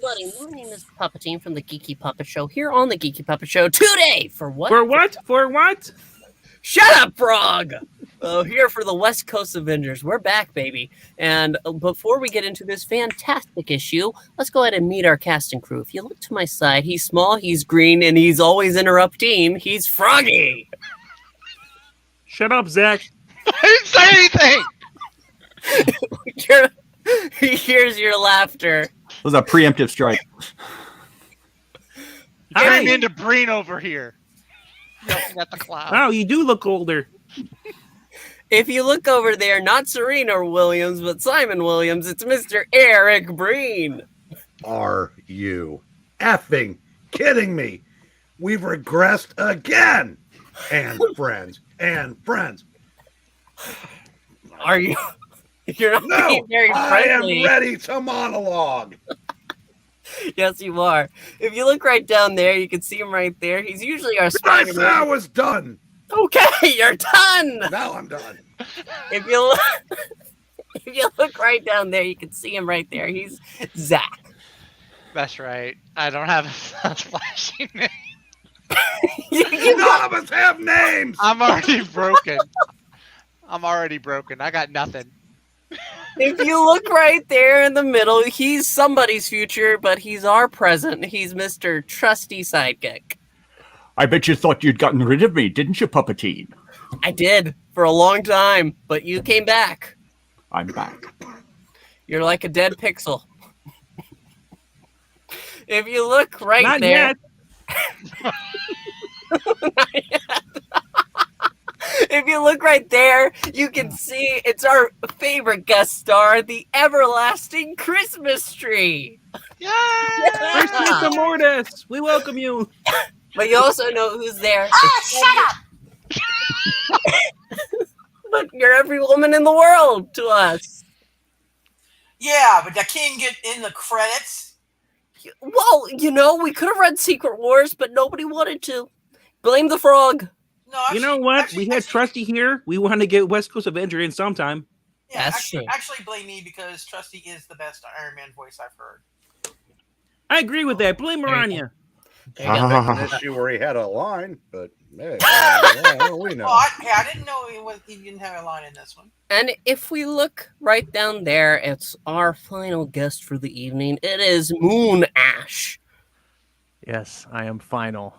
everybody. My name is Puppetine from the Geeky Puppet Show here on the Geeky Puppet Show today. For what? For what? For what? Shut up, Frog! Here for the West Coast Avengers. We're back, baby. And before we get into this fantastic issue, let's go ahead and meet our cast and crew. If you look to my side, he's small, he's green, and he's always interrupting. He's Froggy! Shut up, Zach. I didn't say anything! He hears your laughter. It was a preemptive strike. Turn into Breen over here. Yelping at the cloud. Wow, you do look older. If you look over there, not Serena Williams, but Simon Williams, it's Mr. Eric Breen. Are you effing kidding me? We've regressed again. And friends. Are you? You're not No, being very I am friendly. ready to monologue. Yes, you are. If you look right down there, you can see him right there. He's usually our I Spider-Man. said I was done. Okay, you're done. Now I'm done. If you look right down there, you can see him right there. He's Zach. That's right. I don't have a flashing name. None of us have names. I'm already broken. I got nothing. If you look right there in the middle, he's somebody's future, but he's our present. He's Mr. Trusty Sidekick. I bet you thought you'd gotten rid of me, didn't you, Puppetine? I did for a long time, but you came back. I'm back. You're like a dead pixel. If you look right Not there. yet. Not yet. If you look right there, you can see it's our favorite guest star, the everlasting Christmas tree. Yay! Where's Mr. Mortis? We welcome you. But you also know who's there. Oh, shut up! But you're every woman in the world to us. Yeah, but I can't get in the credits. Well, we could have read Secret Wars, but nobody wanted to. Blame the frog. No, You know what? We had Trusty here. We want to get West Coast Avenger in sometime. Yeah, That's true. actually, blame me because Trusty is the best Iron Man voice I've heard. I agree with that. Blame her on you. An issue where he had a line, but hey, we know. Oh, I didn't know he didn't have a line in this one. And if we look right down there, it's our final guest for the evening. It is Moon Ash. Yes, I am final,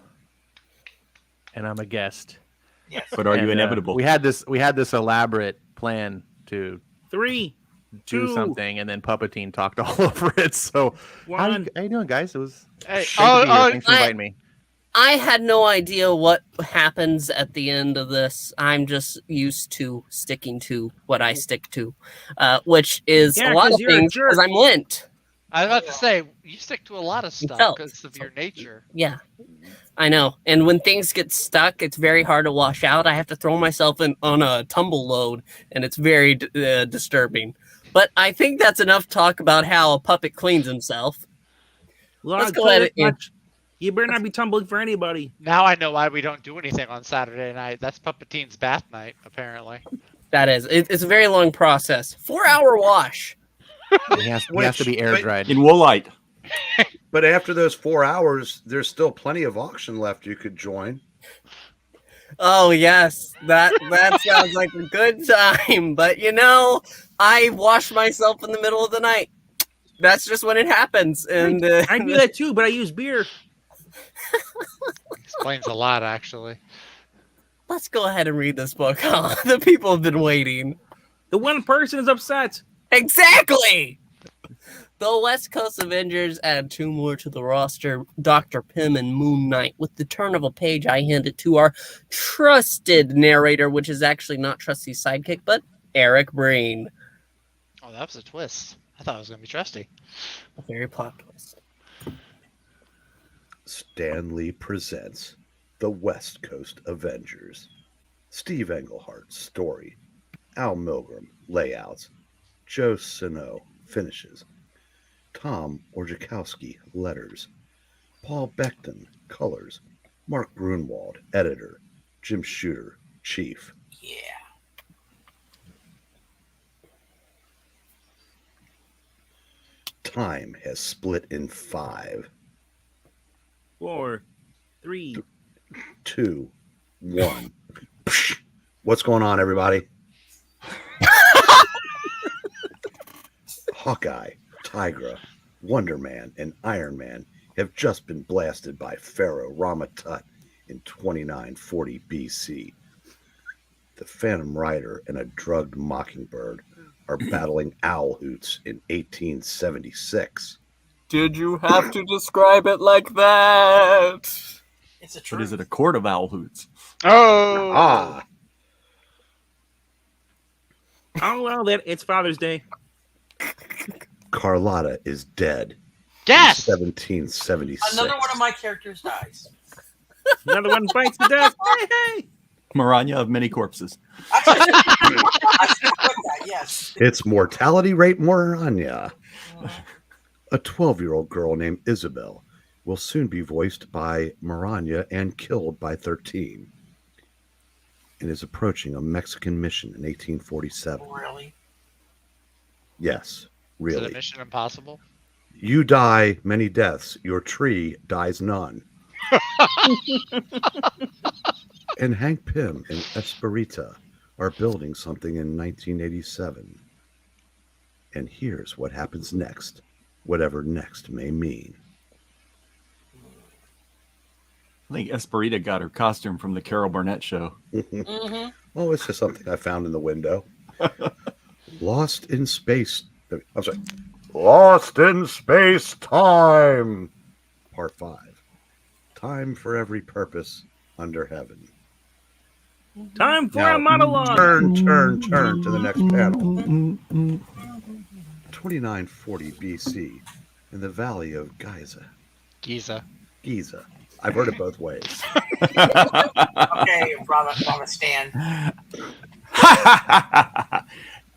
and I'm a guest. Yes. But are you And, inevitable? We had this elaborate plan to 3, do 2, something, and then Puppetine talked all over it. So how 1. you doing, guys? It was Hey, great to be here. Thanks for I- inviting me. I had no idea what happens at the end of this. I'm just used to sticking to what I stick to, which is Yeah, a lot 'cause of you're a things jerk. because I'm lint. I was about to say, you stick to a lot of stuff felt. because of your nature. Yeah, I know. And when things get stuck, it's very hard to wash out. I have to throw myself on a tumble load, and it's very disturbing. But I think that's enough talk about how a puppet cleans himself. Let's go ahead and... You better not be tumbling for anybody. Now I know why we don't do anything on Saturday night. That's Puppetine's bath night, apparently. That is. It's a very long process. 4-hour wash. He has to be air dried. In Woolite. But after those 4 hours, there's still plenty of auction left you could join. Oh, yes. That sounds like a good time. But, I wash myself in the middle of the night. That's just when it happens. And I do that too, but I use beer. Explains a lot, actually. let's go ahead and read this book. The people have been waiting. The one person is upset. Exactly! The West Coast Avengers add 2 more to the roster, Dr. Pym and Moon Knight. With the turn of a page, I hand it to our trusted narrator, which is actually not Trusty's sidekick, but Eric Breen. Oh, that was a twist. I thought it was going to be Trusty. A very plot twist. Stan Lee presents The West Coast Avengers. Steve Englehart, story. Al Milgrom, layouts. Joe Sinnott, finishes. Tom Orzechowski, letters. Paul Beckton, colors. Mark Grunwald, editor. Jim Shooter, chief. Yeah. Time has split in 5, 4, 3. 2, 1. What's going on, everybody? Hawkeye, Tigra, Wonder Man, and Iron Man have just been blasted by Pharaoh Rama-Tut in 2940 BC. The Phantom Rider and a drugged Mockingbird are battling owl hoots in 1876. Did you have to describe it like that? It's a But truth. is it a court of owl hoots? Oh, Ah, Oh, well, it's Father's Day. Carlotta is dead. yes. 1776. Another one of my characters dies. Another one bites the dust. Hey, hey. Maranya of many corpses. Actually, I should put that, yes. Its mortality rate, Moranya. A 12-year-old girl named Isabel will soon be voiced by Maranya and killed by 13, and is approaching a Mexican mission in 1847. Really? Yes, Is it really. a Mission Impossible? You die many deaths, your tree dies none. And Hank Pym and Esperita are building something in 1987. And here's what happens next, whatever next may mean. I think Esperita got her costume from the Carol Burnett show. Mm-hmm. Oh, it's just something I found in the window. Lost in space. I'm sorry. Lost in space time. Part 5. Time for every purpose under heaven. Time for Now, a monologue. Turn to the next panel. 2940 BC in the valley of Giza. Giza. I've heard it both ways. Okay, Brahma Stan.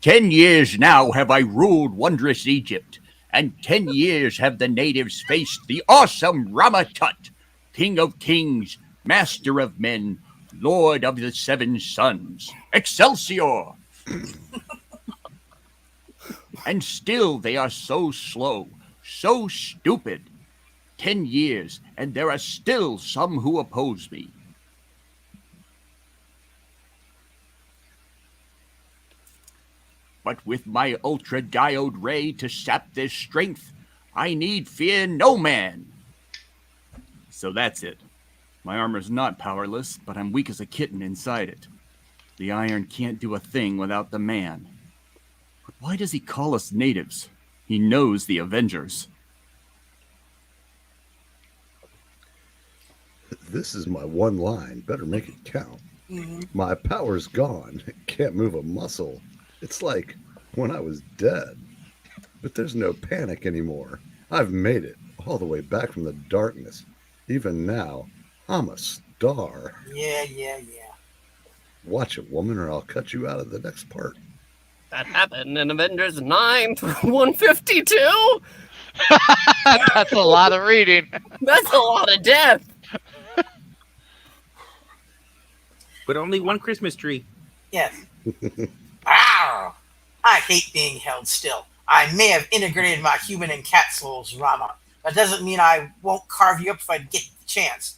10 years now have I ruled wondrous Egypt, and 10 years have the natives faced the awesome Rama-Tut, king of kings, master of men, lord of the 7 suns. Excelsior! And still they are so slow, so stupid. 10 years, and there are still some who oppose me. But with my ultra-diode ray to sap their strength, I need fear no man. So that's it. My armor's not powerless, but I'm weak as a kitten inside it. The iron can't do a thing without the man. But why does he call us natives? He knows the Avengers. This is my one line. Better make it count. My power's gone. Can't move a muscle. It's like when I was dead. But there's no panic anymore. I've made it all the way back from the darkness. Even now, I'm a star. Yeah. Watch it, woman, or I'll cut you out of the next part. That happened in Avengers 9 through 152? That's a lot of reading. That's a lot of death. But only one Christmas tree. Yes. Ow! I hate being held still. I may have integrated my human and cat souls, Rama. That doesn't mean I won't carve you up if I get the chance.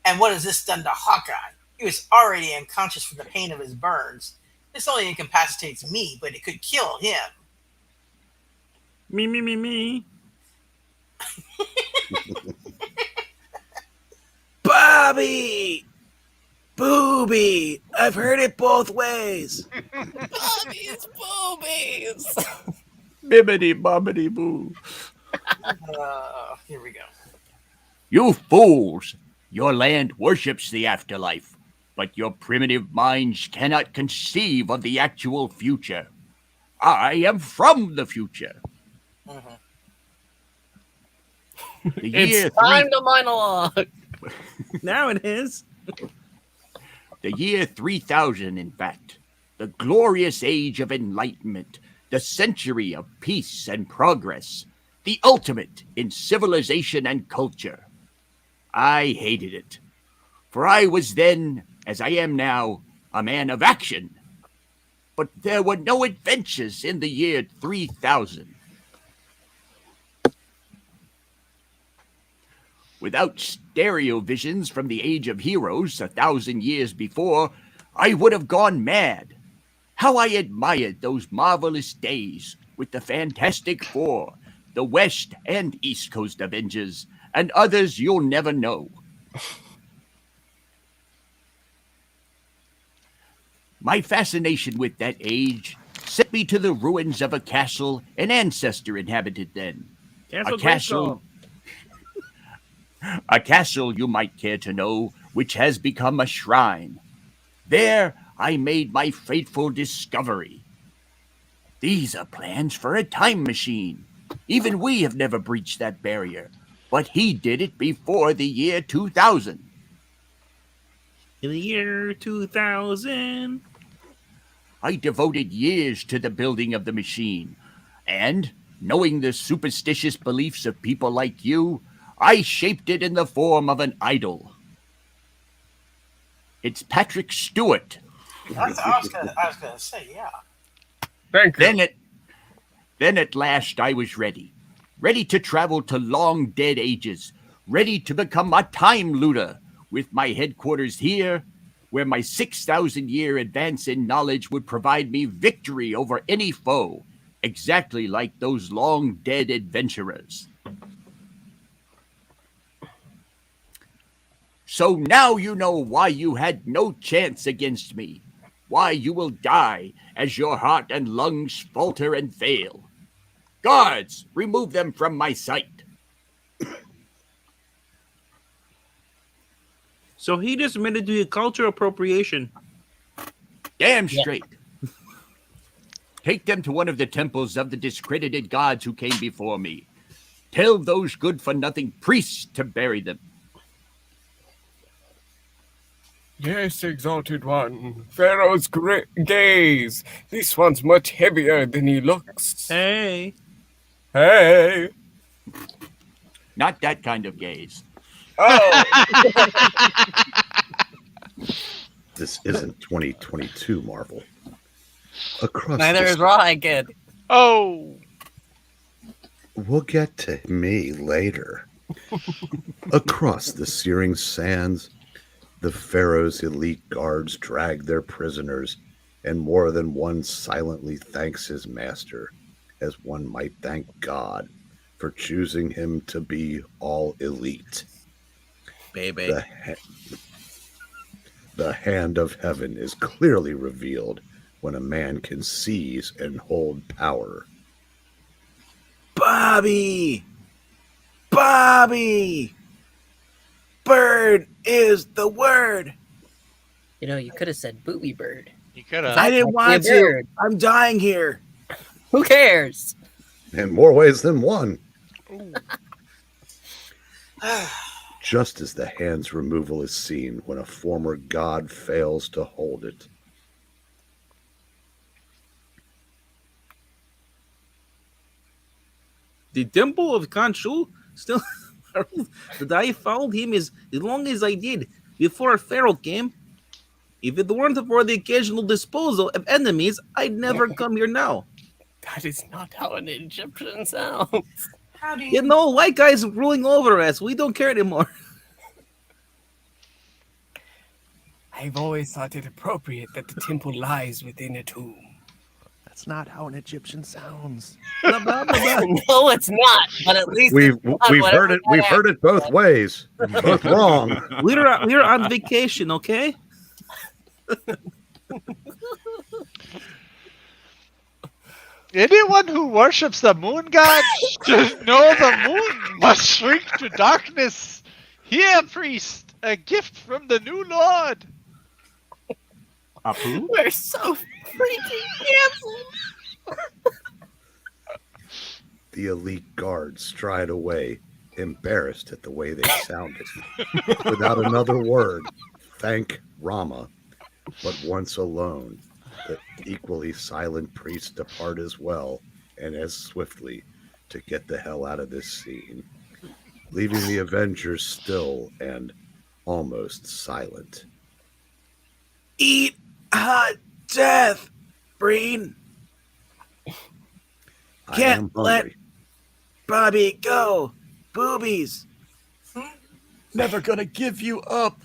And what has this done to Hawkeye? He was already unconscious from the pain of his burns. This only incapacitates me, but it could kill him. Me. Bobby! Booby! I've heard it both ways. Bobby's boobies. Bibbidi bobbidi boo. Here we go. You fools! Your land worships the afterlife, but your primitive minds cannot conceive of the actual future. I am from the future. The year It's time to monologue. Now it is. The year 3000, in fact. The glorious age of enlightenment. The century of peace and progress. The ultimate in civilization and culture. I hated it. For I was then, as I am now, a man of action. But there were no adventures in the year 3000. Without stereo visions from the age of heroes 1,000 years before, I would have gone mad. How I admired those marvelous days with the Fantastic Four, the West and East Coast Avengers, and others you'll never know. My fascination with that age sent me to the ruins of a castle an ancestor inhabited then. A castle you might care to know, which has become a shrine. There I made my fateful discovery. These are plans for a time machine. Even we have never breached that barrier, but he did it before the year 2000. In the year 2000. I devoted years to the building of the machine, and, knowing the superstitious beliefs of people like you, I shaped it in the form of an idol. It's Patrick Stewart. I was gonna say, yeah. Thank you. Then at last I was ready to travel to long dead ages, ready to become a time looter, with my headquarters here, where my 6,000-year advance in knowledge would provide me victory over any foe, exactly like those long-dead adventurers. So now you know why you had no chance against me, why you will die as your heart and lungs falter and fail. Guards, remove them from my sight. So he just admitted to cultural appropriation. Damn straight. Take them to one of the temples of the discredited gods who came before me. Tell those good-for-nothing priests to bury them. Yes, Exalted One. Pharaoh's great gaze. This one's much heavier than he looks. Hey. Hey. Not that kind of gaze. Oh. This isn't 2022 Marvel. Across Neither the is Raw, kid. Oh, We'll get to me later. Across the searing sands, the Pharaoh's elite guards drag their prisoners, and more than one silently thanks his master, as one might thank God for choosing him to be all elite. Baby. The hand of heaven is clearly revealed when a man can seize and hold power. Bobby! Bobby! Bird is the word. You know, you could have said booby bird. you could I have. didn't want a to. bird. I'm dying here. Who cares? In more ways than one. Just as the hand's removal is seen when a former god fails to hold it. The temple of Khonshu still. That I followed him as long as I did before Pharaoh came. If it weren't for the occasional disposal of enemies, I'd never come here now. That is not how an Egyptian sounds. How do You know, white guys ruling over us. We don't care anymore. I've always thought it appropriate that the temple lies within a tomb. That's not how an Egyptian sounds. No, it's not. But at least We've whatever heard it. We've heard it both ways. Both wrong. We're on vacation, okay? Anyone who worships the moon god should know the moon must shrink to darkness. Here, priest, a gift from the new lord. Apu? We're so freaking canceled. The elite guards stride away, embarrassed at the way they sounded. Without another word, thank Rama. But once alone, the equally silent priests depart as well, and as swiftly, to get the hell out of this scene, leaving the Avengers still and almost silent. Eat hot death, Breen. I Can't am let hungry. Bobby go. Boobies. Never gonna give you up.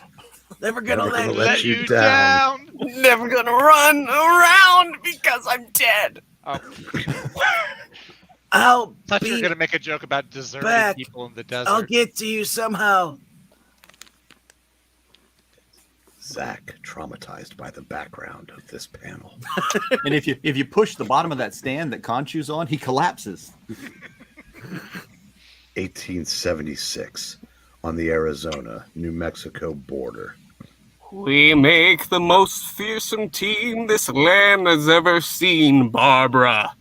Never gonna Never let gonna you. Let you down. Never gonna run around because I'm dead. Oh, I'll thought you were be gonna make a joke about deserting back. people in the desert. I'll get to you somehow. Zach, traumatized by the background of this panel. And if you push the bottom of that stand that Conchu's on, he collapses. 1876, on the Arizona-New Mexico border. We make the most fearsome team this land has ever seen, Barbara.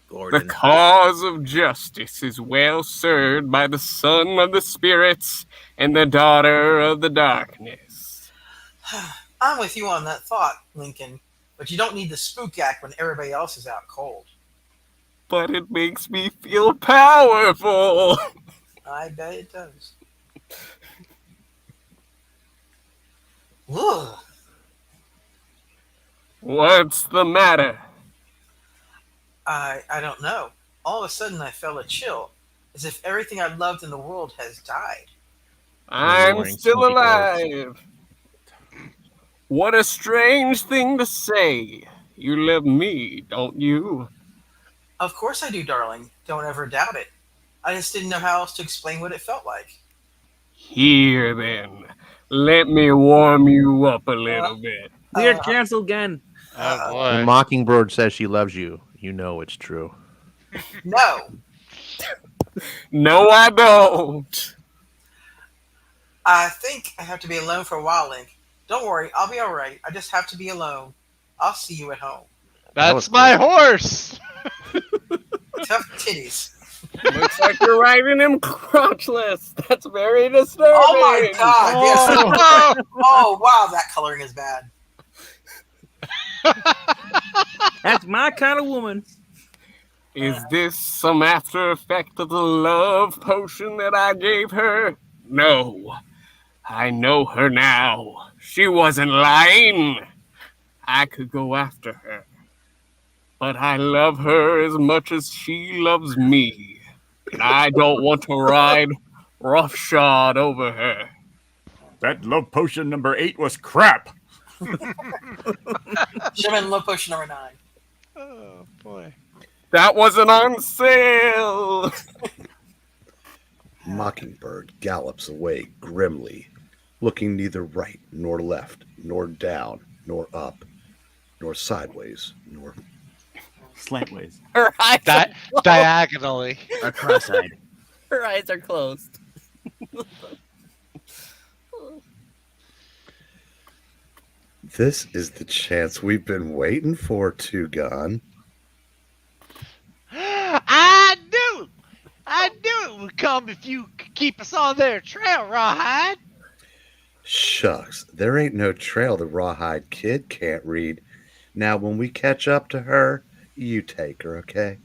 The Gordon. cause of justice is well served by the son of the spirits and the daughter of the darkness. I'm with you on that thought, Lincoln. But you don't need the spook act when everybody else is out cold. But it makes me feel powerful. I bet it does. Ugh. What's the matter? I don't know. All of a sudden I felt a chill, as if everything I loved in the world has died. I'm wearing still sneaky alive. What a strange thing to say. You love me, don't you? Of course I do, darling. Don't ever doubt it. I just didn't know how else to explain what it felt like. Here then, let me warm you up a little bit. We're canceled again. Oh When boy. Mockingbird says she loves you, you know it's true. No. No, I don't. I think I have to be alone for a while, Link. Don't worry, I'll be alright. I just have to be alone. I'll see you at home. That's my horse. Tough titties. Looks like you're riding him crotchless. That's very disturbing. Oh my god, yes. Oh. Oh wow, that coloring is bad. That's my kind of woman. Is this some after effect of the love potion that I gave her? No. I know her now. She wasn't lying. I could go after her. But I love her as much as she loves me. And I don't want to ride roughshod over her. That love potion number 8 was crap. Should have been low potion number 9. Oh boy. That wasn't on sale. Mockingbird gallops away grimly, looking neither right nor left, nor down, nor up, nor sideways, nor... Slantways. Her eyes, Diagonally. Or cross-eyed. her eyes are closed. This is the chance we've been waiting for, Two Gun. I knew it would come if you could keep us on their trail, Rawhide. Shucks, there ain't no trail the Rawhide Kid can't read. Now, when we catch up to her, you take her, okay?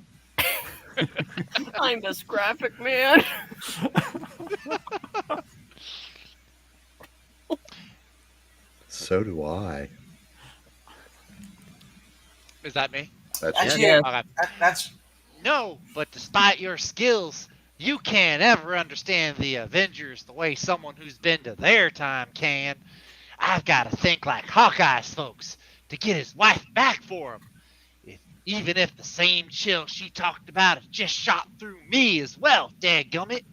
I'm this graphic man. So do I. Is that me? That's That's it. you. Okay. That's No, but despite your skills, you can't ever understand the Avengers the way someone who's been to their time can. I've got to think like Hawkeye's folks to get his wife back for him. Even if the same chill she talked about has just shot through me as well, dadgummit.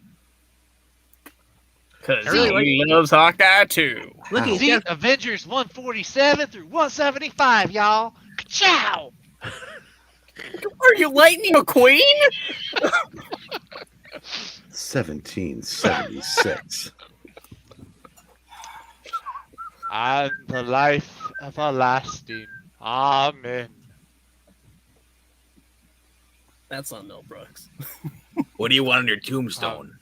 Because really he loves Hawkeye too. Look, he's See, got Avengers 147 through 175, y'all. Ka-chow! Are you Lightning McQueen? 1776. I'm the life everlasting. Amen. That's on Mel Brooks. What do you want on your tombstone?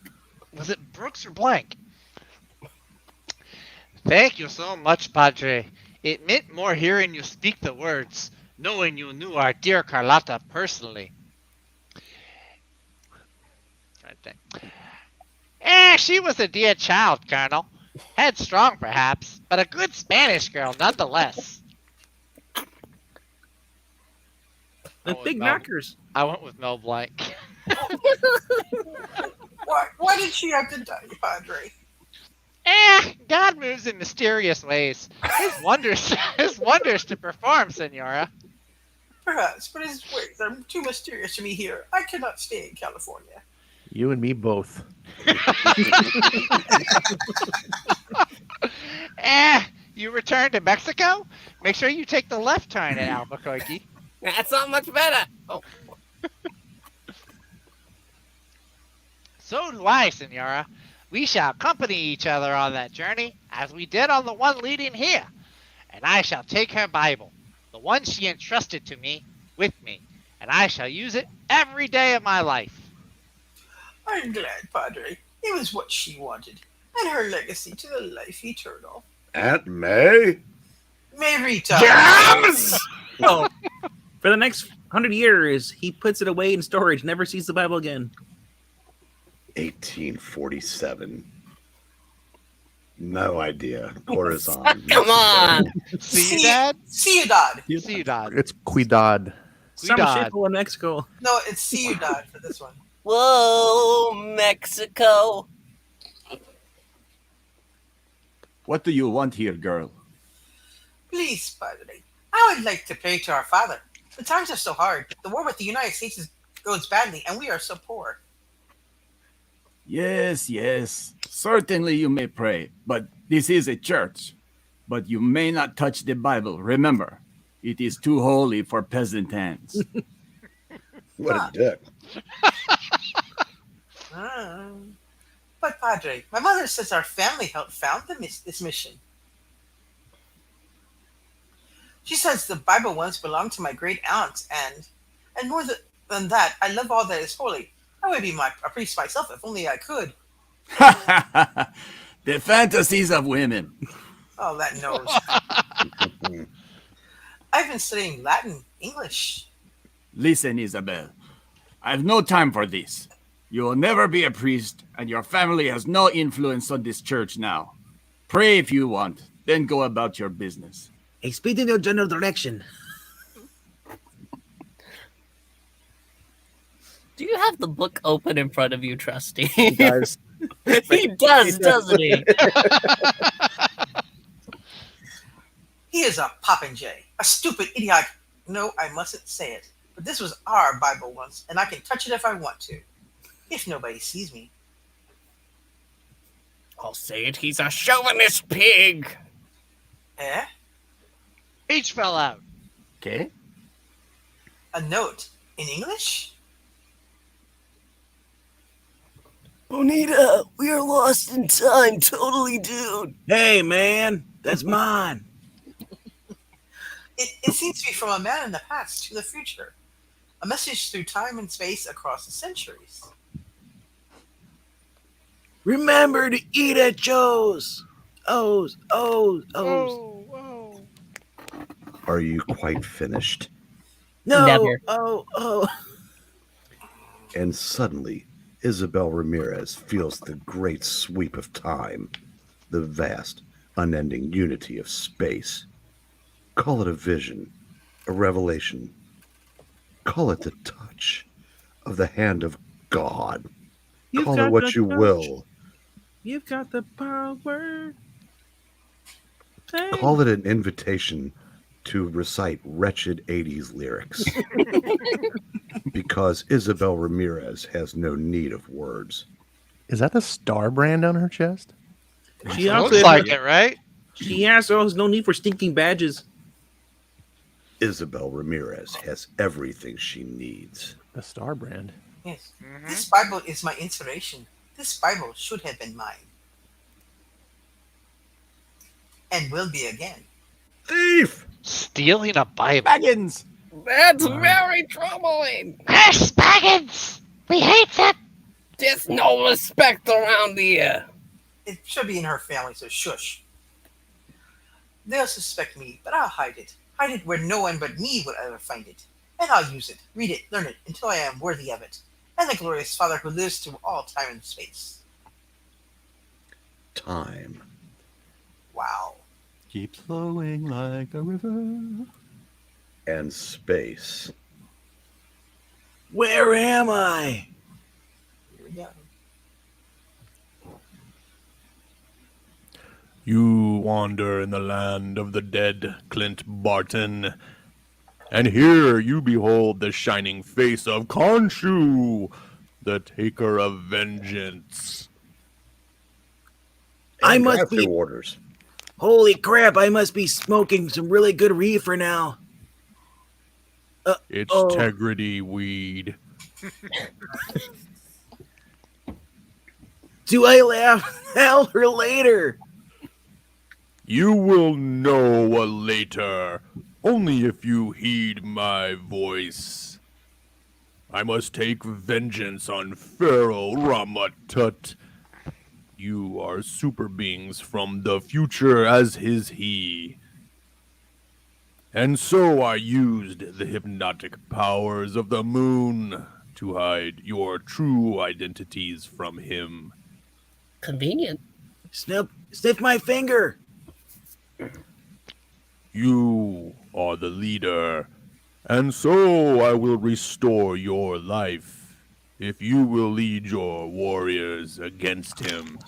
Was it Brooks or Blank? Thank you so much, Padre. It meant more hearing you speak the words, knowing you knew our dear Carlotta personally. She was a dear child, Colonel. Headstrong, perhaps, but a good Spanish girl nonetheless. The big knockers. I went with Mel Blanc. why did she have to die, Padre? God moves in mysterious ways. His wonders, his wonders to perform, Senora. Perhaps, but his ways are too mysterious to me here. I cannot stay in California. You and me both. You return to Mexico? Make sure you take the left turn at Albuquerque. That's not much better. Oh, So do I, Senora. We shall accompany each other on that journey, as we did on the one leading here. And I shall take her Bible, the one she entrusted to me, with me, and I shall use it every day of my life. I'm glad, Padre. It was what she wanted, and her legacy to the life eternal. Aunt May? Merita! Jams! Oh, for the next 100 years, he puts it away in storage, never sees the Bible again. 1847. No idea. Corazon. Come on. Ciudad? Ciudad. Ciudad. It's Cuidad. Some Ciudad. shit in Mexico. No, it's Ciudad for this one. Whoa, Mexico. What do you want here, girl? Please, Padre. I would like to pray to our Father. The times are so hard. The war with the United States goes badly, and we are so poor. Yes, yes. Certainly you may pray, but this is a church. But you may not touch the Bible. Remember, it is too holy for peasant hands. What a dick. But, Padre, my mother says our family helped found this mission. She says the Bible once belonged to my great aunt, and more than that, I love all that is holy. I would be a priest myself if only I could. The fantasies of women. Oh, that knows. I've been studying Latin, English. Listen, Isabel. I have no time for this. You will never be a priest, and your family has no influence on this church now. Pray if you want, then go about your business. A speed in your general direction. Do you have the book open in front of you, Trusty? He does. He does, doesn't he? He is a popinjay, a stupid idiot. No, I mustn't say it. But this was our Bible once, and I can touch it if I want to. If nobody sees me. I'll say it. He's a chauvinist pig. Eh? Each fell out. Okay? A note in English? Bonita, we are lost in time, totally, dude. Hey, man, that's mine. It seems to be from a man in the past to the future. A message through time and space across the centuries. Remember to eat at Joe's. O's. Oh. Are you quite finished? No. Never. Oh. And suddenly, Isabel Ramirez feels the great sweep of time, the vast, unending unity of space. Call it a vision, a revelation. Call it the touch of the hand of God. Call it what you will. You've got the power. Hey. Call it an invitation to recite wretched 80s lyrics. Because Isabel Ramirez has no need of words. Is that the star brand on her chest? She also Looks like it, right? She also has no need for stinking badges. Isabel Ramirez has everything she needs. The star brand. Yes. Mhm. This Bible is my inspiration. This Bible should have been mine. And will be again. Thief! Stealing a Bible. Baggins! That's very troubling. Yes, Baggins! We hate them! There's no respect around here. It should be in her family, so shush. They'll suspect me, but I'll hide it. Hide it where no one but me will ever find it. And I'll use it, read it, learn it, until I am worthy of it. And the glorious Father who lives through all time and space. Time. Wow. Keep flowing like a river. And space. Where am I? Here we go. You wander in the land of the dead, Clint Barton. And here you behold the shining face of Khonshu, the taker of vengeance. I And must draft be- orders. Holy crap, I must be smoking some really good reefer now. It's Oh. Tegrity weed. Do I laugh now or later? You will know later, only if you heed my voice. I must take vengeance on Pharaoh Ramatut. You are super beings from the future as his he. And so I used the hypnotic powers of the moon to hide your true identities from him. Convenient. Sniff my finger. You are the leader, and so I will restore your life if you will lead your warriors against him.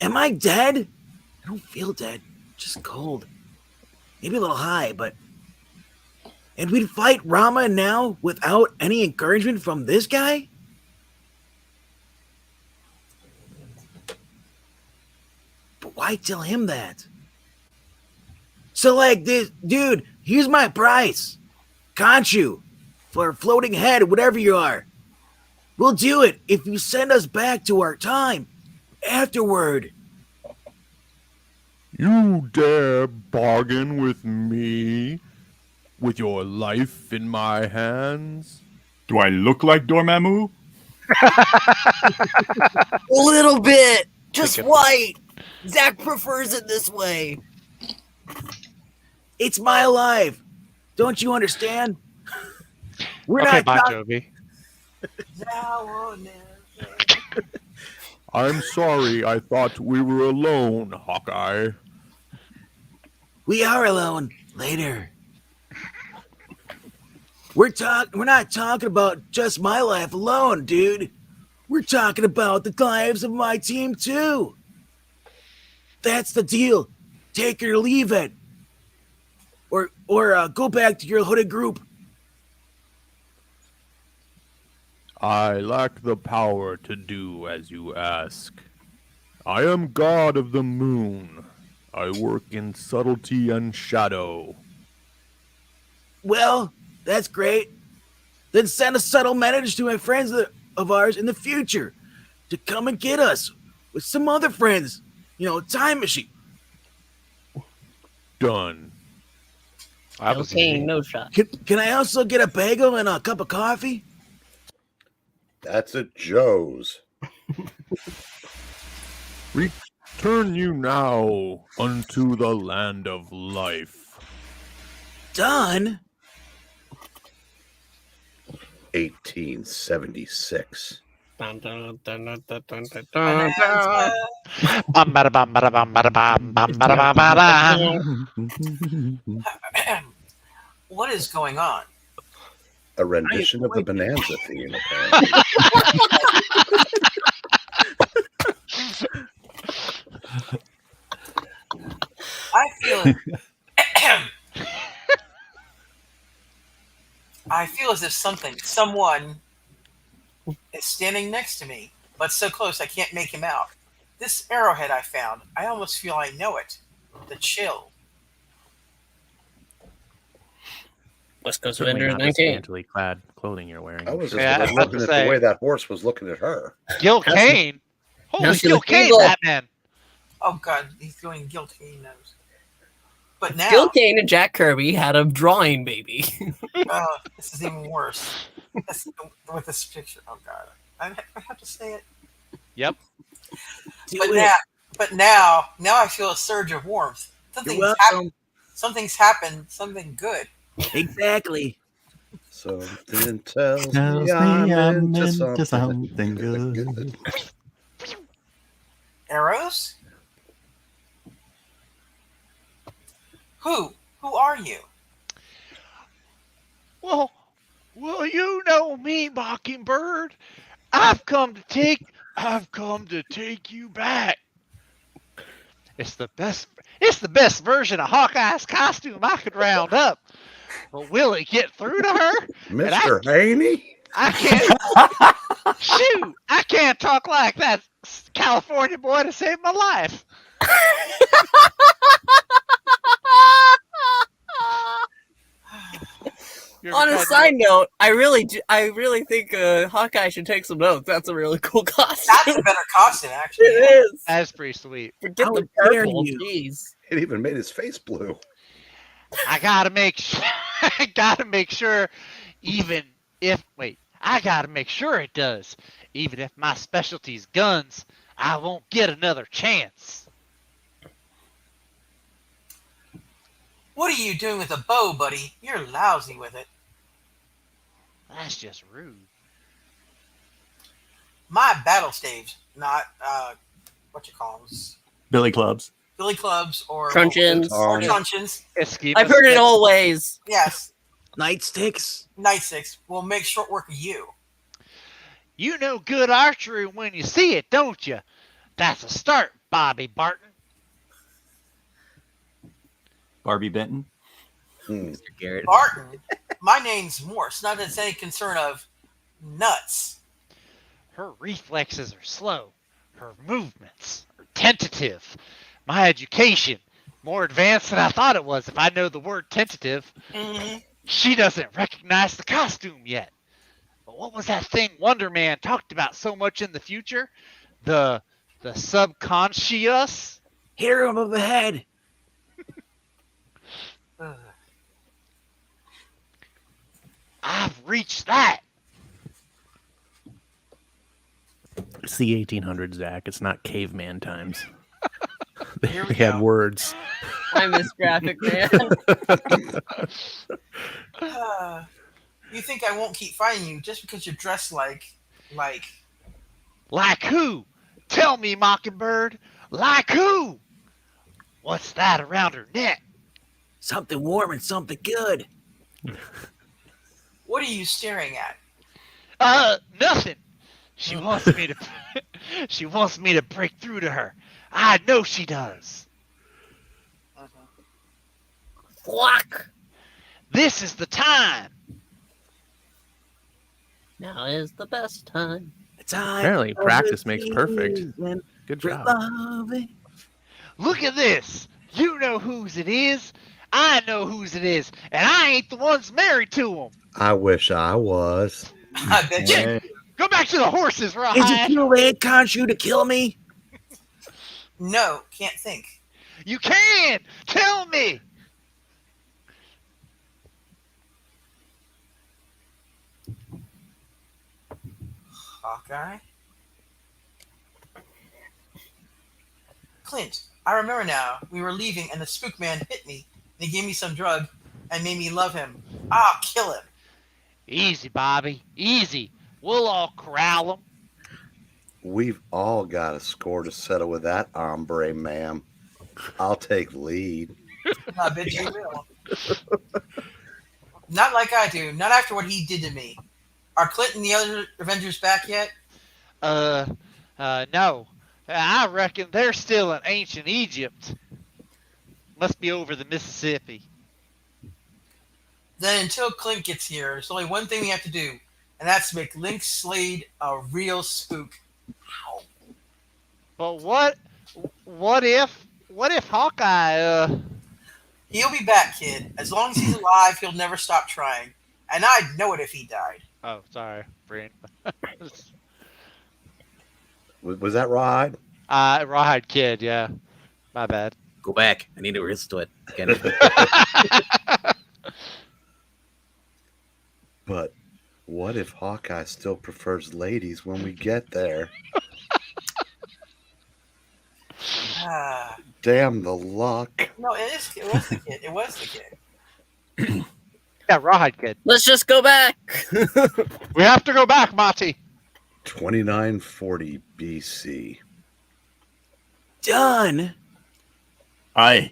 Am I dead? I don't feel dead. Just cold. Maybe a little high, but... And we'd fight Rama now without any encouragement from this guy? But why tell him that? So, like, this... Dude, here's my price. Khonshu. For floating head, whatever you are. We'll do it if you send us back to our time. Afterward. You dare bargain with me? With your life in my hands? Do I look like Dormammu? A little bit. Just Think of- white. Zach prefers it this way. It's my life. Don't you understand? We're Okay, not Bon talking. Jovi. I'm sorry, I thought we were alone, Hawkeye. We are alone. Later. We're not talking about just my life alone, dude. We're talking about the lives of my team too. That's the deal. Take it or leave it. Or go back to your hooded group. I lack the power to do as you ask. I am god of the moon. I work in subtlety and shadow. Well, that's great. Then send a subtle message to my friends of ours in the future to come and get us with some other friends. You know, time machine. Done. That was Okay, easy. no shot. Can I also get a bagel and a cup of coffee? That's at Joe's. Return you now unto the land of life. Done? 1876. Dun, dun, dun, dun, dun, dun, dun, dun, dun. Bum, bada, bum, bada, bum, bada, bum, bum, bada, bum, bada. What is going on? A rendition of the Bonanza theme, apparently. I feel I feel as if someone is standing next to me, but so close I can't make him out. This arrowhead I found, I almost feel I know it. The chill. West Coast Certainly Avengers not the 19. scantily clad clothing you're wearing. I was just Yeah, I was about looking to at say. the way that horse was looking at her. Gil Kane. Now Holy she Gil looks Kane, evil. Batman. Oh god, he's going guilty. He knows. But now, Gil Kane and Jack Kirby had a drawing baby. this is even worse. With this picture, oh god, I have to say it. Yep. But now I feel a surge of warmth. You're welcome. Something's happened. Something good. Exactly. Something tells me I'm into something good. Arrows? Who are you? Well, you know me, Mockingbird. I've come to take you back. It's the best. It's the best version of Hawkeye's costume I could round up. But will it get through to her? And Mr. Haney? I can't. Shoot! I can't talk like that California boy to save my life. You're On a kind of- side note, I really think Hawkeye should take some notes. That's a really cool costume. That's a better costume, actually. It is. That's pretty sweet. Forget How the dare purple. you. Jeez. It even made his face blue. I gotta make sure. I gotta make sure. I gotta make sure it does. Even if my specialty's guns, I won't get another chance. What are you doing with a bow, buddy? You're lousy with it. That's just rude. My battle staves, not what you call them, Billy clubs. billy clubs or Truncheons. or truncheons. I've heard it all ways. Yes, Nightsticks. nightsticks will make short work of you. You know good archery when you see it, don't you? That's a start, Bobby Barton. Barbie Benton. Hmm. Garrett. Barton, my name's Morse. Not that it's any concern of nuts. Her reflexes are slow. Her movements are tentative. My education, more advanced than I thought it was if I know the word tentative. hmm She doesn't recognize the costume yet. But what was that thing Wonder Man talked about so much in the future? The subconscious? Hit her above the head. I've reached that. It's the 1800s, Zach. It's not caveman times. Here we They had go. words. I miss Graphic Man. You think I won't keep fighting you just because you're dressed like Like who? Tell me, Mockingbird. Like who? What's that around her neck? Something warm and something good. what are you staring at? Nothing. She wants me to she wants me to break through to her. I know she does. Flock. This is the time. Now is the best time. The time Apparently, of practice the makes perfect. season Good for job. loving. Look at this. You know whose it is. I know whose it is. And I ain't the one's married to him. I wish I was. I bet you. Go back to the horses, Is it Rawhide. too late, Khonshu, to kill me? No, can't think. You can. Tell me. Hawkeye? Clint, I remember now. We were leaving and the spook man hit me and he gave me some drug and made me love him. I'll kill him. Easy, Bobby. Easy. We'll all corral him. We've all got a score to settle with that hombre, ma'am. I'll take lead. I bet you will. Not like I do. Not after what he did to me. Are Clint and the other Avengers back yet? No. I reckon they're still in ancient Egypt. Must be over the Mississippi. Then until Clint gets here, there's only one thing we have to do, and that's make Link Slade a real spook. Ow. But what if Hawkeye, He'll be back, kid. As long as he's alive, he'll never stop trying. And I'd know it if he died. Oh, sorry, Breen. Was that right? Rawhide Kid, yeah. My bad. Go back. I need to listen to it again. But what if Hawkeye still prefers ladies when we get there? Ah. Damn the luck. No, it was the kid. It was the kid. Yeah, Rawhide Kid. Let's just go back. We have to go back, Monty. 2940 BC. Done. I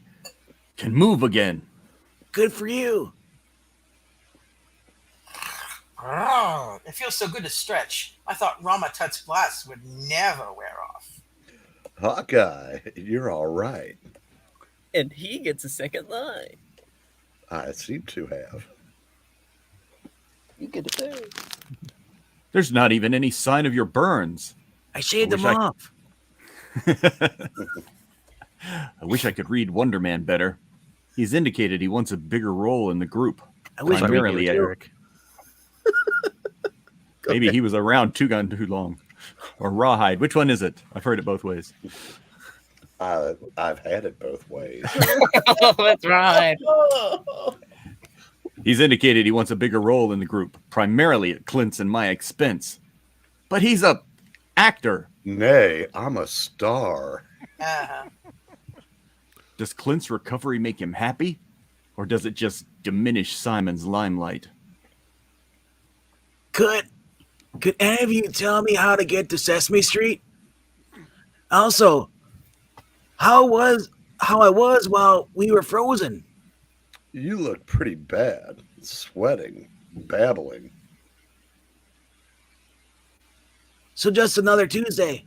can move again. Good for you. It feels so good to stretch. I thought Rama Tut's blast would never wear off. Hawkeye, you're all right. And he gets a second line. I seem to have. You get it there. There's not even any sign of your burns. I shaved wish them I- off. I wish I could read Wonder Man better. He's indicated he wants a bigger role in the group. I wish Primarily, Eric. maybe he was around too long. Or Rawhide. Which one is it? I've heard it both ways. I've had it both ways. Oh, that's right. He's indicated he wants a bigger role in the group, primarily at Clint's and my expense. But he's a actor. Nay, I'm a star. Uh-huh. Does Clint's recovery make him happy? Or does it just diminish Simon's limelight? Could any of you tell me how to get to Sesame Street? Also, how I was while we were frozen. You look pretty bad. Sweating, babbling. So just another Tuesday.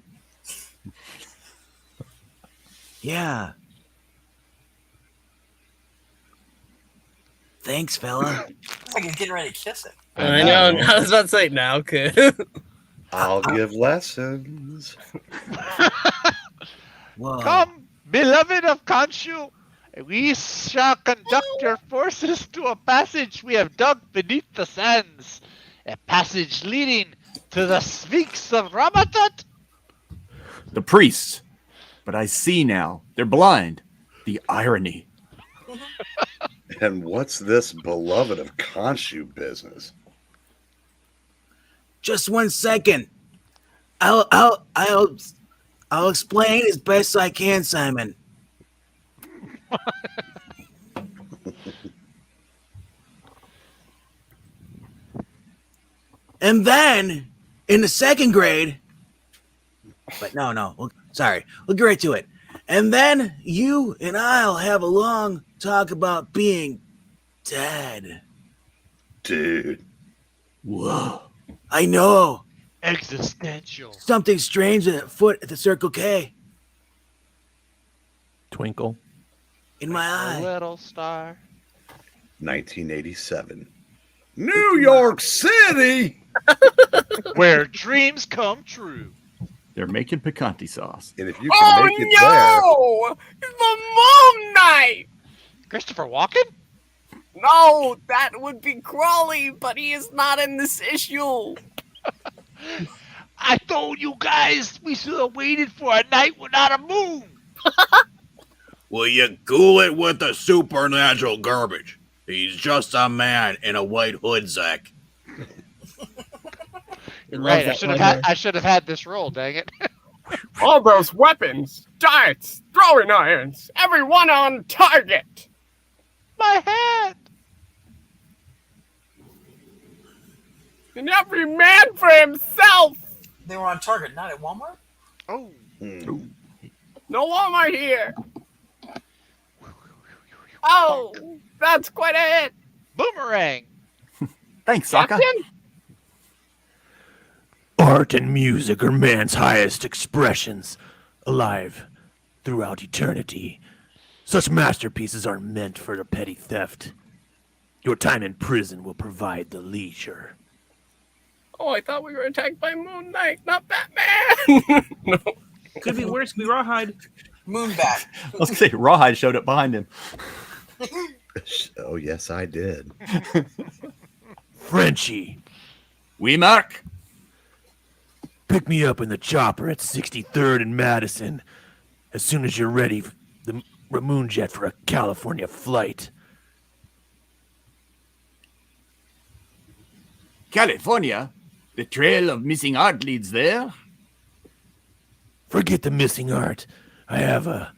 Yeah. Thanks, fella. It's like he's getting ready to kiss it. I know. I was about to say now, could. I'll give lessons. Whoa. Come, beloved of Khonshu, we shall conduct your forces to a passage we have dug beneath the sands. A passage leading to the Sphinx of Ramatut. The priests. But I see now. They're blind. The irony. And what's this beloved of Khonshu business? Just 1 second. I'll explain as best I can, Simon. And then in the second grade, but no, sorry, we'll get right to it. And then you and I'll have a long talk about being dead. Dude, Whoa. I know. Existential. Something strange at foot at the Circle K Twinkle. in my A eye. little star. 1987. New York City! Where dreams come true. They're making picante sauce. And if you can make it no! The Moon Knight! Christopher Walken? No, that would be Crawley, but he is not in this issue. I told you guys we should have waited for a night without a moon. Will you cool it with the supernatural garbage? He's just a man in a white hood, Zach. You're right. I should have had this roll. Dang it. All those weapons, darts, throwing irons, everyone on target. My hand. And every man for himself. They were on Target, not at Walmart? Oh. No Walmart here. Oh, that's quite a hit. Boomerang. Thanks, Sokka. Captain? Art and music are man's highest expressions, alive throughout eternity. Such masterpieces are meant for the petty theft. Your time in prison will provide the leisure. Oh, I thought we were attacked by Moon Knight, not Batman. No. Could be worse. Could be Rawhide. Moonbat. I was going to say, Rawhide showed up behind him. Oh, yes, I did. Frenchie, We mark. pick me up in the chopper at 63rd and Madison as soon as you're ready. The Ramoon jet for a California flight. California? The trail of missing art leads there? Forget the missing art. I have a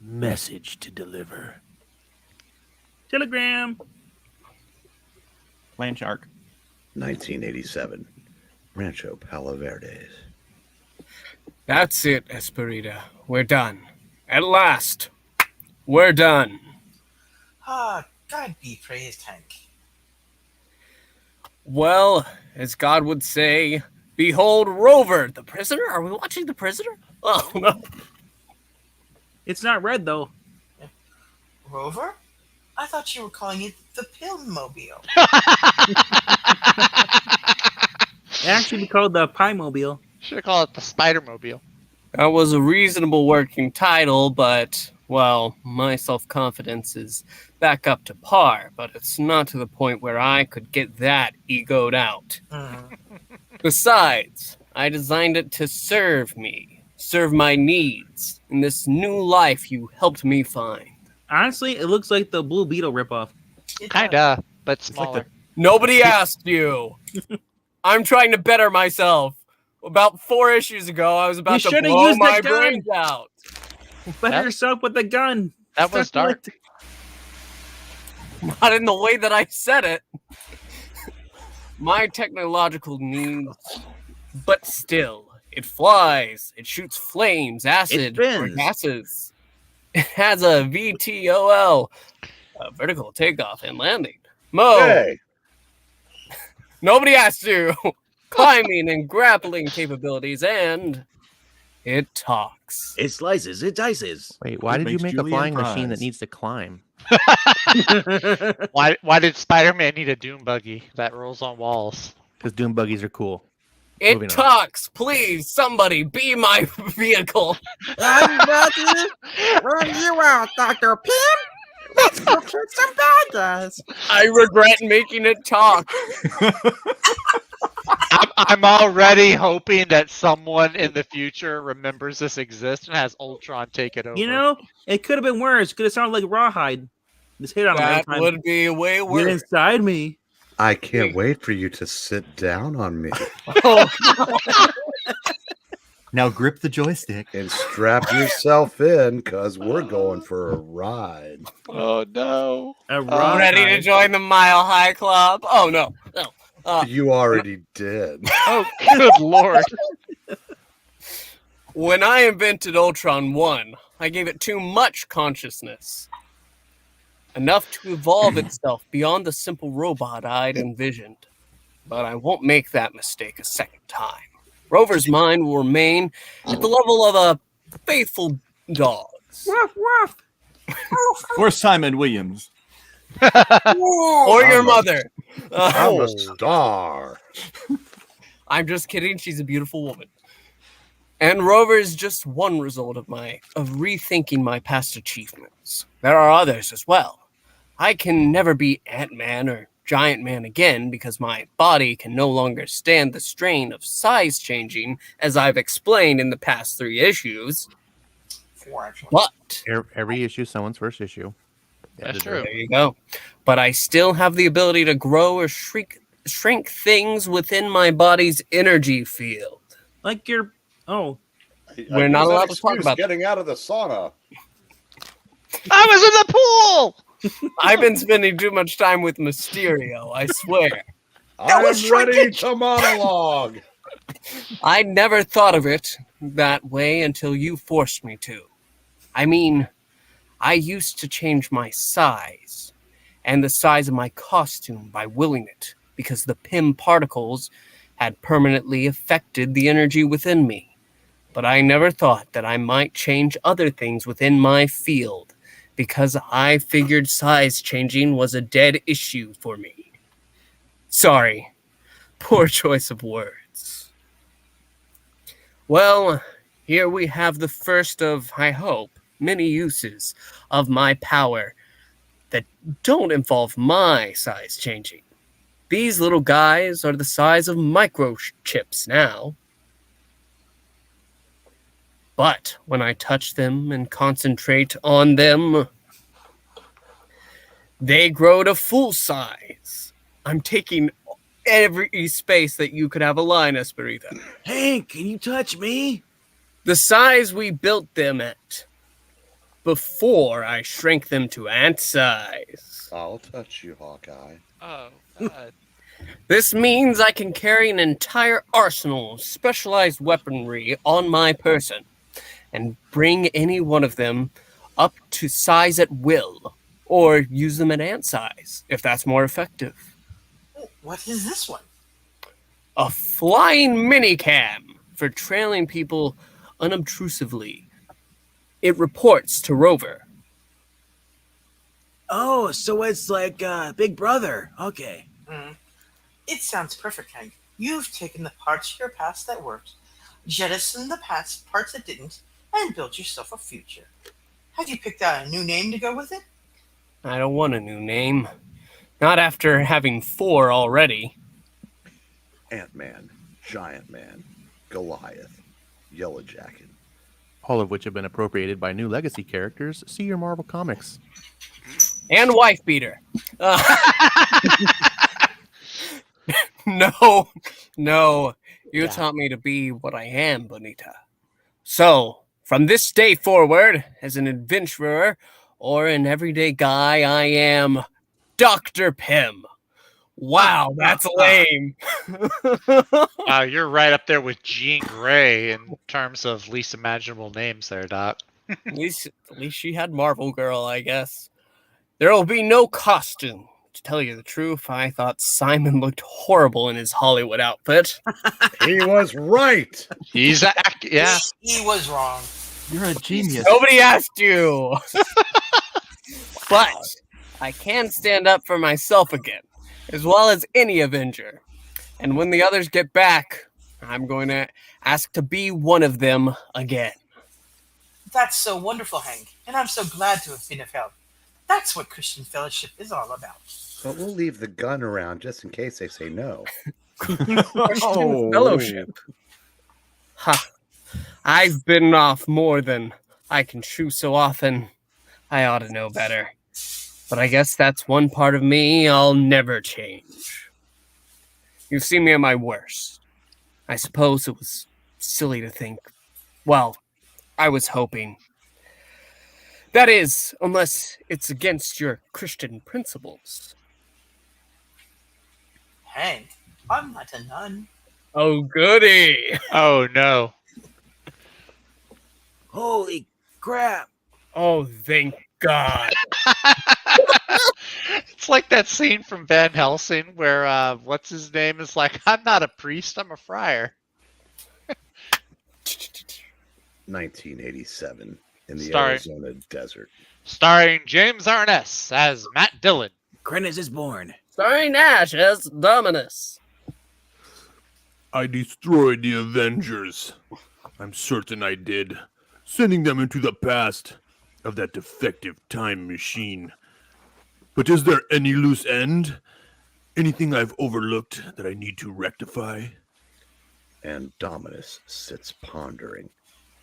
message to deliver. Telegram. Land shark. 1987. Rancho Palo Verdes. That's it, Esperita. We're done. At last. We're done. Ah, God be praised, Hank. Well, as God would say, Behold Rover, the prisoner. Are we watching the prisoner? Oh no. It's not red though. Rover? I thought you were calling it the Pillmobile. It actually be called the Pie Mobile. Should call it the Spider-Mobile. That was a reasonable working title, but, well, my self-confidence is back up to par, but it's not to the point where I could get that egoed out. Besides, I designed it to serve me, serve my needs, in this new life you helped me find. Honestly, it looks like the Blue Beetle ripoff. Kinda, but like smaller. Nobody asked you. I'm trying to better myself. About 4 issues ago, I was about to should've blow used the my gun. brains out. Better That- yourself with the gun. That was Stop dark. it. Not in the way that I said it. My technological needs, but still, it flies. It shoots flames, acid, or spins. gases. It has a VTOL, a vertical takeoff and landing. Mo, Hey, nobody asked you. Climbing and grappling capabilities, and it talks. It slices, it dices. Wait, why It did you makes make a Julian flying machine that fries. needs to climb? Why did Spider-Man need a Doom buggy that rolls on walls? Because Doom buggies are cool. It Moving on. talks. Please, somebody, be my vehicle. I'm about to run you out, Dr. Pym. Let's go kick some bad guys. I regret making it talk. I'm already hoping that someone in the future remembers this exists and has Ultron take it over. You know, it could have been worse. Could have sounded like Rawhide. Just hit on him every That time. would be way Get worse. inside me. I can't wait for you to sit down on me Now grip the joystick. and strap yourself in, because we're going for a ride. Oh no! A I'm ready to Rawhide. join the Mile High Club. Oh, no. You already did. Oh good lord! When I invented Ultron 1, I gave it too much consciousness. Enough to evolve itself beyond the simple robot I'd envisioned. But I won't make that mistake a second time. Rover's mind will remain at the level of a faithful dog. Woof, woof. Or Simon Williams. Or your mother. I'm a star. I'm just kidding. She's a beautiful woman. And Rover is just one result of rethinking my past achievements. There are others as well. I can never be Ant-Man or Giant Man again because my body can no longer stand the strain of size changing, as I've explained in the past 3 issues. 4, actually. But Every issue, someone's first issue. That's true. there you go. But I still have the ability to grow or shrink things within my body's energy field. Like your. Oh. We're not allowed to talk about that. getting out of the sauna. I was in the pool. I've been spending too much time with Mysterio, I swear. I'm ready to monologue. I never thought of it that way until you forced me to. I mean, I used to change my size and the size of my costume by willing it because the Pym particles had permanently affected the energy within me. But I never thought that I might change other things within my field because I figured size changing was a dead issue for me. Sorry, poor choice of words. Well, here we have the first of, I hope, many uses of my power that don't involve my size changing. These little guys are the size of microchips now. But when I touch them and concentrate on them, they grow to full size. I'm taking every space that you could have a line, Esperita. Hank, can you touch me? The size we built them at before I shrank them to ant size. I'll touch you, Hawkeye. Oh god! This means I can carry an entire arsenal of specialized weaponry on my person and bring any one of them up to size at will, or use them at ant size, if that's more effective. What is this one? a flying minicam for trailing people unobtrusively. It reports to Rover. Oh, so it's like Big Brother. Okay. It sounds perfect, Hank. You've taken the parts of your past that worked, jettisoned the past parts that didn't, and built yourself a future. Have you picked out a new name to go with it? I don't want a new name. Not after having 4 already. Ant-Man, Giant Man, Goliath, Yellow Jacket. All of which have been appropriated by new legacy characters. See your Marvel Comics. And Wife Beater. No. You taught me to be what I am, Bonita. So, from this day forward, as an adventurer or an everyday guy, I am Dr. Pym. Wow, that's lame. Wow, you're right up there with Jean Grey in terms of least imaginable names there, Doc. At least she had Marvel Girl, I guess. There will be no costume. To tell you the truth, I thought Simon looked horrible in his Hollywood outfit. He was right. He was wrong. You're a genius. Nobody asked you. But I can stand up for myself again, as well as any Avenger. And when the others get back, I'm going to ask to be one of them again. That's so wonderful, Hank, and I'm so glad to have been of help. That's what Christian fellowship is all about. But we'll leave the gun around just in case they say no. Christian fellowship. Ha. I've bitten off more than I can chew so often. I ought to know better. But I guess that's one part of me I'll never change. You've seen me at my worst. I suppose it was silly to think. Well, I was hoping. That is, unless it's against your Christian principles. Hank, I'm not a nun. Oh, goody. Oh, no. Holy crap. Oh, thank God. It's like that scene from Van Helsing where, what's his name is like, I'm not a priest, I'm a friar. 1987 in the Starring- Arizona desert. Starring James Arness as Matt Dillon. Krennis is born. Starring Nash as Dominus. I destroyed the Avengers. I'm certain I did, sending them into the past of that defective time machine. But is there any loose end? Anything I've overlooked that I need to rectify? And Dominus sits pondering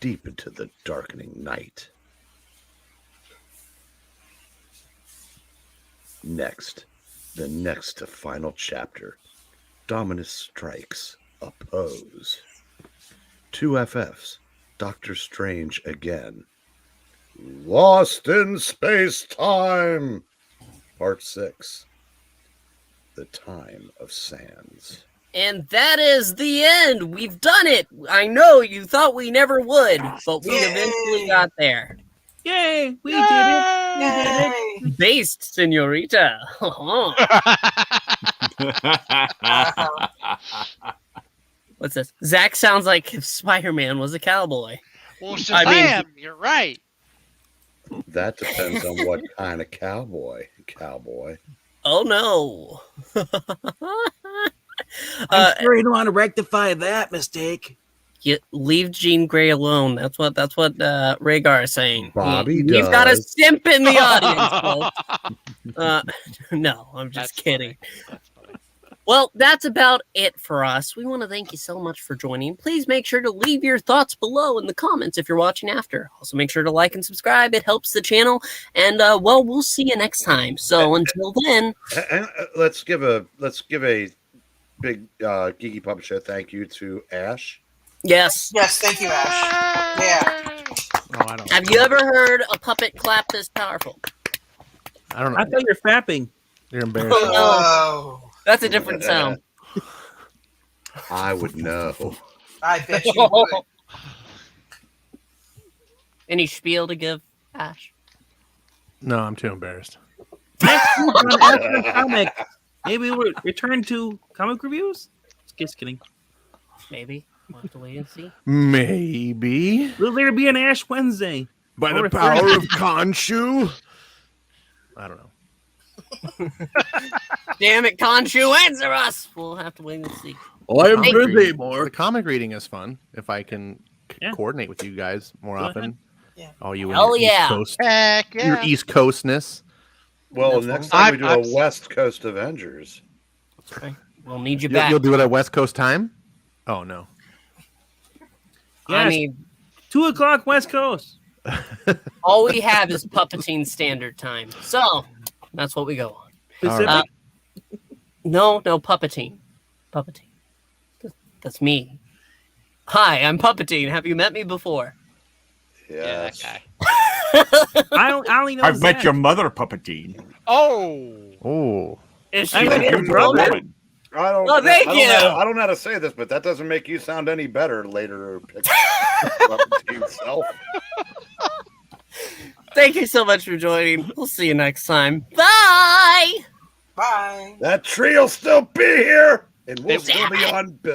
deep into the darkening night. Next, the next to final chapter, Dominus strikes a pose. 2 FFs, Doctor Strange again. Lost in Space-Time! Part 6, The Time of Sands. And that is the end. We've done it. I know you thought we never would, but we eventually got there. Yay! We did it! We did it! Yay! Based, senorita. What's this? Zach sounds like if Spider-Man was a cowboy. Well, I Shazam, mean- you're right. That depends on what kind of cowboy. Oh no. I'm sure you don't want to rectify that mistake. You leave Jean Grey alone. That's what Rhaegar is saying. Bobby We've got a does. simp in the audience, folks. No, I'm just That's kidding. funny. That's funny. Well, that's about it for us. We want to thank you so much for joining. Please make sure to leave your thoughts below in the comments if you're watching after. Also, make sure to like and subscribe. It helps the channel. And, well, we'll see you next time. So until then, And let's give a big Geeky Puppet Show thank you to Ash. yes. Yes, thank you, Ash. Yeah. Oh, I don't. Have you ever heard a puppet clap this powerful? I don't I know. thought you're fapping. You're embarrassing. Oh, That's a different sound. I would know. I bet you would. Any spiel to give, Ash? No, I'm too embarrassed. Next week on After Comic, maybe we'll return to comic reviews. Just kidding. Maybe. We'll have to wait and see. Maybe. Will there be an Ash Wednesday? By Or the a power Thursday? of Khonshu? I don't know. Damn it, Khonshu, answer us! We'll have to wait and see. I am Hey. busy, The Mark. comic reading is fun if I can Yeah. coordinate with you guys more Go often. ahead. Yeah. All you in Hell your yeah. East Coast, Heck your yeah. East Coastness. Well, That's next fine. time we do I'm- a West Coast Avengers. Okay. We'll need you You'll, back. you'll do it at West Coast time. Oh no. I Yes. mean, 2 o'clock West Coast. all we have is Puppeteen Standard Time. So, that's what we go on. Pacific. right. No, Puppeteen. Puppeteen. That's me. Hi, I'm Puppeteen. Have you met me before? Yeah, that Yes. guy. I only know I've met Zach. your mother, Puppeteen. Oh. Oh. Is she I a met your beautiful brother. woman? I don't. Oh, thank I don't you. Know how to, I don't know how to say this, but that doesn't make you sound any better later. Self. Thank you so much for joining. We'll see you next time. Bye! Bye. That tree will still be here, and we'll It- still be on Bill.